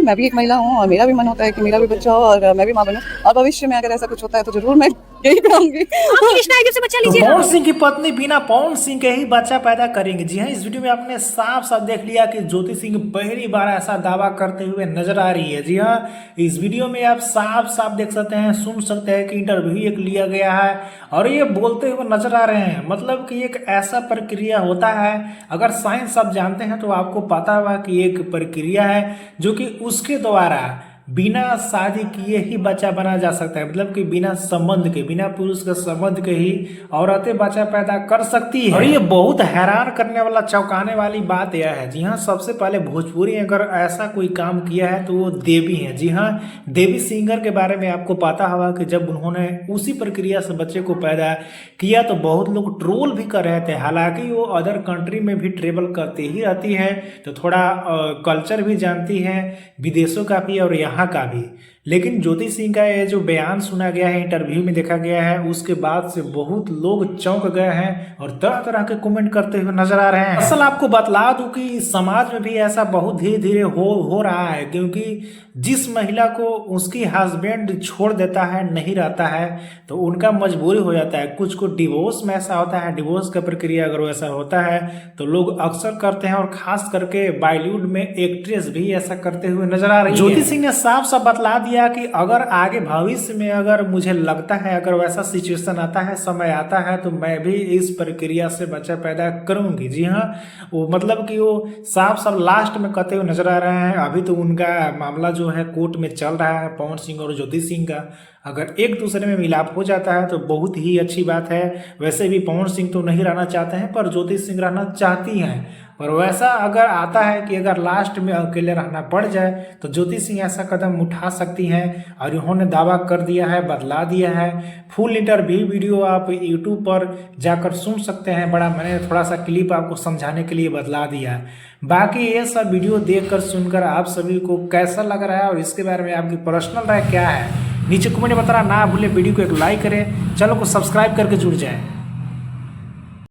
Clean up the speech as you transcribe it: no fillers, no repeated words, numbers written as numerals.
मैं भी एक महिला हूँ और मेरा भी मन होता है कि मेरा भी बच्चा हो और मैं भी माँ बनूं, और भविष्य में अगर ऐसा कुछ होता है तो जरूर मैं यही कहूंगी। से बच्चा तो लीजिए। पवन सिंह की पत्नी बीना पवन सिंह के ही बच्चा पैदा करेंगे। जी हाँ, इस वीडियो में आपने साफ साफ देख लिया कि ज्योति सिंह पहली बार ऐसा दावा करते हुए नजर आ रही है। जी हाँ, इस वीडियो में आप साफ साफ देख सकते हैं, सुन सकते हैं कि इंटरव्यू एक लिया गया है और ये बोलते हुए नजर आ रहे हैं। मतलब कि एक ऐसा प्रक्रिया होता है, अगर साइंस आप जानते हैं तो आपको पता होगा कि एक प्रक्रिया है जो कि उसके द्वारा बिना शादी किए ही बच्चा बना जा सकता है। मतलब कि बिना संबंध के, बिना पुरुष के संबंध के ही औरतें बच्चा पैदा कर सकती है। और ये बहुत हैरान करने वाला, चौंकाने वाली बात यह है। जी हाँ, सबसे पहले भोजपुरी अगर ऐसा कोई काम किया है तो वो देवी है। जी हाँ, देवी सिंगर के बारे में आपको पता होगा कि जब उन्होंने उसी प्रक्रिया से बच्चे को पैदा किया तो बहुत लोग ट्रोल भी कर रहे थे। हालांकि वो अदर कंट्री में भी ट्रेवल करती ही रहती है, तो थोड़ा कल्चर भी जानती है, विदेशों का भी और यहाँ का भी। लेकिन ज्योति सिंह का ये जो बयान सुना गया है, इंटरव्यू में देखा गया है, उसके बाद से बहुत लोग चौंक गए हैं और तरह तरह के कमेंट करते हुए नजर आ रहे हैं। असल आपको बतला दूं कि समाज में भी ऐसा बहुत धीरे धीरे हो रहा है, क्योंकि जिस महिला को उसकी हस्बैंड छोड़ देता है, नहीं रहता है, तो उनका मजबूरी हो जाता है। कुछ को डिवोर्स में ऐसा होता है, डिवोर्स का प्रक्रिया अगर वैसा होता है तो लोग अक्सर करते हैं, और खास करके बॉलीवुड में एक्ट्रेस भी ऐसा करते हुए नजर आ रही है। ज्योति सिंह ने साफ साफ बतला दिया कि अगर आगे भविष्य में अगर मुझे लगता है, अगर वैसा सिचुएशन आता है, समय आता है, तो मैं भी इस प्रक्रिया से बच्चा पैदा करूंगी। जी हाँ, वो मतलब कि वो साफ साफ लास्ट में कहते हुए नजर आ रहे हैं। अभी तो उनका मामला जो है कोर्ट में चल रहा है, पवन सिंह और ज्योति सिंह का। अगर एक दूसरे में मिलाप हो जाता है तो बहुत ही अच्छी बात है। वैसे भी पवन सिंह तो नहीं रहना चाहते हैं, पर ज्योति सिंह रहना चाहती हैं। पर वैसा अगर आता है कि अगर लास्ट में अकेले रहना पड़ जाए तो ज्योति सिंह ऐसा कदम उठा सकती हैं, और उन्होंने दावा कर दिया है, बदला दिया है। फुल इंटरव्यू वीडियो आप यूट्यूब पर जाकर सुन सकते हैं। बड़ा मैंने थोड़ा सा क्लिप आपको समझाने के लिए बदला दिया है। बाकी ये सब वीडियो देखकर सुनकर आप सभी को कैसा लग रहा है और इसके बारे में आपकी पर्सनल राय क्या है, नीचे कमेंट में बताना ना भूले। वीडियो को एक लाइक करें, चैनल को सब्सक्राइब करके जुड़ जाए।